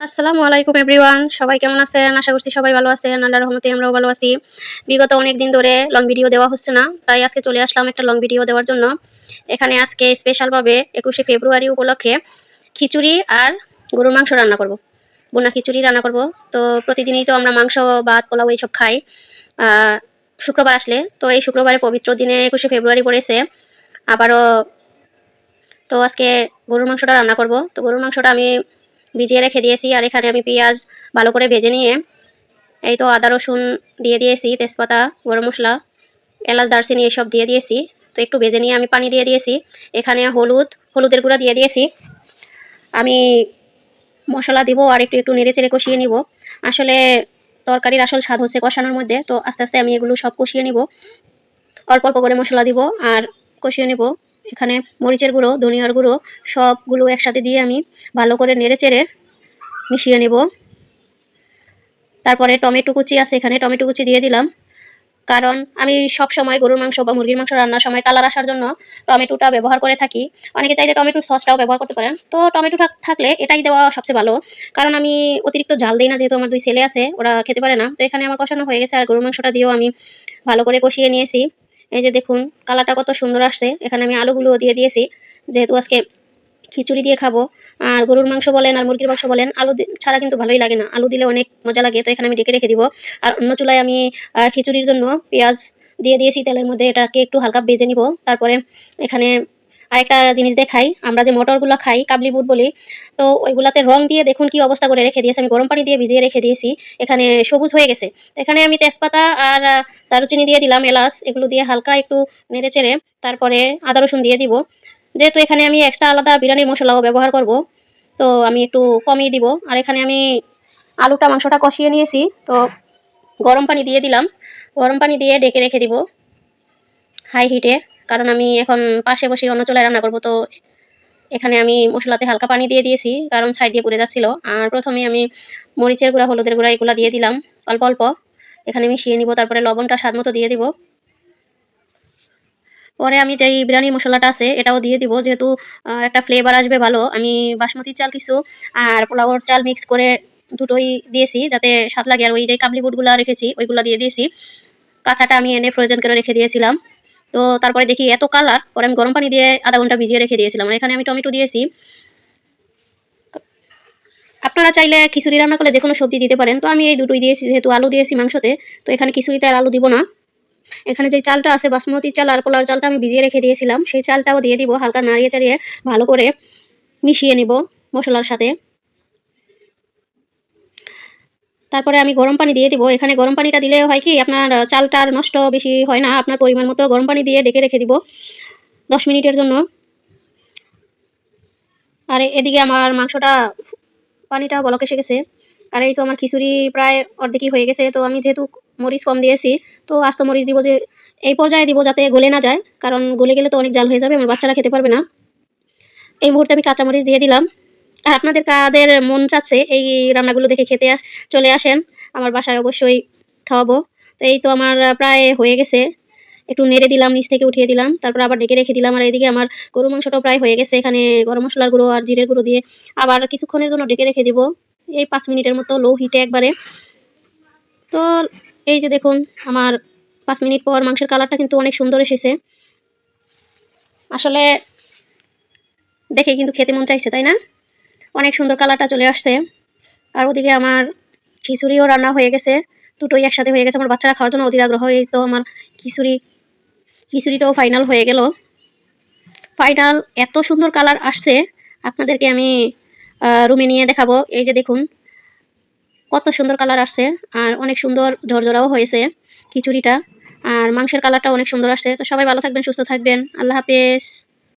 আসসালামু আলাইকুম এভরিওয়ান, সবাই কেমন আছেন? আশা করছি সবাই ভালো আছেন। আল্লাহর রহমতে আমরাও ভালো আছি। বিগত অনেক দিন ধরে লং ভিডিও দেওয়া হচ্ছে না, তাই আজকে চলে আসলাম একটা লং ভিডিও দেওয়ার জন্য। এখানে আজকে স্পেশালভাবে 21শে ফেব্রুয়ারি উপলক্ষে খিচুড়ি আর গরুর মাংস রান্না করব। ভুনা খিচুড়ি রান্না করব। তো প্রতিদিনই তো আমরা মাংস, ভাত, পোলাও এইসব খাই শুক্রবার আসলে। তো এই শুক্রবারে পবিত্র দিনে 21শে ফেব্রুয়ারি পড়েছে। আবারও তো আজকে গরুর মাংসটা রান্না করব। তো গরুর মাংসটা আমি ভিজিয়ে রেখে দিয়েছি, আর এখানে আমি পেঁয়াজ ভালো করে ভেজে নিয়ে এই তো আদা রসুন দিয়ে দিয়েছি, তেজপাতা, গরম মশলা, এলাচ, দারচিনি এসব দিয়ে দিয়েছি। তো একটু ভেজে নিয়ে আমি পানি দিয়ে দিয়েছি। এখানে হলুদের গুঁড়া দিয়ে দিয়েছি। আমি মশলা দিব আর একটু একটু নেড়ে চেড়ে কষিয়ে নিব। আসলে তরকারির আসল স্বাদ হচ্ছে কষানোর মধ্যে। তো আস্তে আস্তে আমি এগুলো সব কষিয়ে নিব। অল্প অল্প করে মশলা দিব আর কষিয়ে নেব। এখানে মরিচের গুঁড়ো, ধনিয়ার গুঁড়ো সবগুলো একসাথে দিয়ে আমি ভালো করে নেড়ে চেড়ে মিশিয়ে নেব। তারপরে টমেটো কুচি আছে, এখানে টমেটো কুচি দিয়ে দিলাম। কারণ আমি সব সময় গরুর মাংস বা মুরগির মাংস রান্নার সময় কালার আসার জন্য টমেটোটা ব্যবহার করে থাকি। অনেকে চাইলে টমেটোর সসটাও ব্যবহার করতে পারেন। তো টমেটো থাকলে এটাই দেওয়া সবচেয়ে ভালো। কারণ আমি অতিরিক্ত ঝাল দিই না, যেহেতু আমার 2 ছেলে আছে, ওরা খেতে পারে না। তো এখানে আমার কষানো হয়ে গেছে আর গরুর মাংসটা দিয়েও আমি ভালো করে কষিয়ে নিয়েছি। এই যে দেখুন কালারটা কত সুন্দর আসছে। এখানে আমি আলুগুলোও দিয়ে দিয়েছি, যেহেতু আজকে খিচুড়ি দিয়ে খাবো। আর গরুর মাংস বলেন আর মুরগির মাংস বলেন, আলু ছাড়া কিন্তু ভালোই লাগে না, আলু দিলে অনেক মজা লাগে। তো এখানে আমি ঢেকে রেখে দিব। আর অন্য চুলায় আমি খিচুড়ির জন্য পেঁয়াজ দিয়ে দিয়েছি তেলের মধ্যে, এটাকে একটু হালকা ভেজে নিব। তারপরে এখানে আরেকটা জিনিস দেখাই, আমরা যে মটরগুলো খাই, কাবলি বুট বলি, তো ওইগুলাতে রং দিয়ে দেখুন কি অবস্থা করে রেখে দিয়েছি। আমি গরম পানি দিয়ে ভিজিয়ে রেখে দিয়েছি, এখানে সবুজ হয়ে গেছে। তো এখানে আমি তেজপাতা আর দারুচিনি দিয়ে দিলাম, এলাচ, এগুলো দিয়ে হালকা একটু নেড়ে চেড়ে তারপরে আদা রসুন দিয়ে দিব। যেহেতু এখানে আমি এক্সট্রা আলাদা বিরিয়ানির মশলাও ব্যবহার করব, তো আমি একটু কমিয়ে দিব। আর এখানে আমি আলুটা মাংসটা কষিয়ে নিয়েছি, তো গরম পানি দিয়ে দিলাম। গরম পানি দিয়ে ডেকে রেখে দিব হাই হিটে, কারণ আমি এখন পাশে বসে অন্য চুলায় রান্না করব। তো এখানে আমি মশলাতে হালকা পানি দিয়ে দিয়েছি, কারণ সাইড দিয়ে পুড়ে যাচ্ছিল। আর প্রথমে আমি মরিচের গুঁড়া, হলুদের গুঁড়া এগুলো দিয়ে দিলাম অল্প অল্প, এখানে মিশিয়ে নিব। তারপরে লবণটা স্বাদ মতো দিয়ে দিব। পরে আমি যেই বিরিয়ানির মশলাটা আছে এটাও দিয়ে দিব, যেহেতু একটা ফ্লেভার আসবে ভালো। আমি বাসমতি চাল কিছু আর পোলাওর চাল মিক্স করে দুটোই দিয়েছি যাতে স্বাদ লাগে। আর ওই যে কাবলি বুটগুলো রেখেছি ওইগুলো দিয়ে দিয়েছি। কাঁচাটা আমি এনে ফ্রোজেন করে রেখে দিয়েছিলাম। তো তারপরে দেখি এত কালার, পরে আমি গরম পানি দিয়ে আধা ঘন্টা ভিজিয়ে রেখে দিয়েছিলাম। আর এখানে আমি টমেটো দিয়েছি। আপনারা চাইলে খিচুড়ি রান্না করলে যে কোনো সবজি দিতে পারেন। তো আমি এই দুটোই দিয়েছি, যেহেতু আলু দিয়েছি মাংসতে, তো এখানে খিচুড়িতে আর আলু দিব না। এখানে যে চালটা আছে বাসমতি চাল আর পোলাওর চালটা আমি ভিজিয়ে রেখে দিয়েছিলাম, সেই চালটাও দিয়ে দিব। হালকা নাড়িয়ে চাড়িয়ে ভালো করে মিশিয়ে নিব মশলার সাথে। তারপরে আমি গরম পানি দিয়ে দিব। এখানে গরম পানিটা দিলে হয় কি, আপনার চালটার নষ্ট বেশি হয় না। আপনার পরিমাণ মতো গরম পানি দিয়ে ডেকে রেখে দিব 10 মিনিটের জন্য। আর এদিকে আমার মাংসটা পানিটা বলক এসে গেছে। আর এই তো আমার খিচুড়ি প্রায় অর্ধেকই হয়ে গেছে। তো আমি যেহেতু মরিচ কম দিয়েছি, তো আস্ত মরিচ দিব, যে এই পর্যায়ে দিব যাতে গলে না যায়, কারণ গলে গেলে তো অনেক জাল হয়ে যাবে, আমার বাচ্চারা খেতে পারবে না। এই মুহূর্তে আমি কাঁচামরিচ দিয়ে দিলাম। আর আপনাদের কাদের মন চাচ্ছে এই রান্নাগুলো দেখে খেতে চলে আসেন আমার বাসায়, অবশ্যই খাওয়াবো। তো এই তো আমার প্রায় হয়ে গেছে। একটু নেড়ে দিলাম, নিচ থেকে উঠিয়ে দিলাম, তারপর আবার ডেকে রেখে দিলাম। আর এদিকে আমার গরু মাংসটাও প্রায় হয়ে গেছে। এখানে গরম মশলার গুঁড়ো আর জিরের গুঁড়ো দিয়ে আবার কিছুক্ষণের জন্য ডেকে রেখে দিব, এই 5 মিনিটের মতো লো হিটে একবারে। তো এই যে দেখুন আমার 5 মিনিট পর মাংসের কালারটা কিন্তু অনেক সুন্দর এসেছে। আসলে দেখে কিন্তু খেতে মন চাইছে, তাই না? অনেক সুন্দর কালারটা চলে আসছে। আর ওদিকে আমার খিচুড়িও রান্না হয়ে গেছে, দুটোই একসাথে হয়ে গেছে। আমার বাচ্চারা খাওয়ার জন্য অধীর আগ্রহ। এই তো আমার খিচুড়িটাও ফাইনাল হয়ে গেল। ফাইনাল এত সুন্দর কালার আসছে, আপনাদেরকে আমি রুমে নিয়ে দেখাবো। এই যে দেখুন কত সুন্দর কালার আসছে, আর অনেক সুন্দর ঝরঝরাও হয়েছে খিচুড়িটা। আর মাংসের কালারটা অনেক সুন্দর আসছে। তো সবাই ভালো থাকবেন, সুস্থ থাকবেন। আল্লাহ হাফেজ।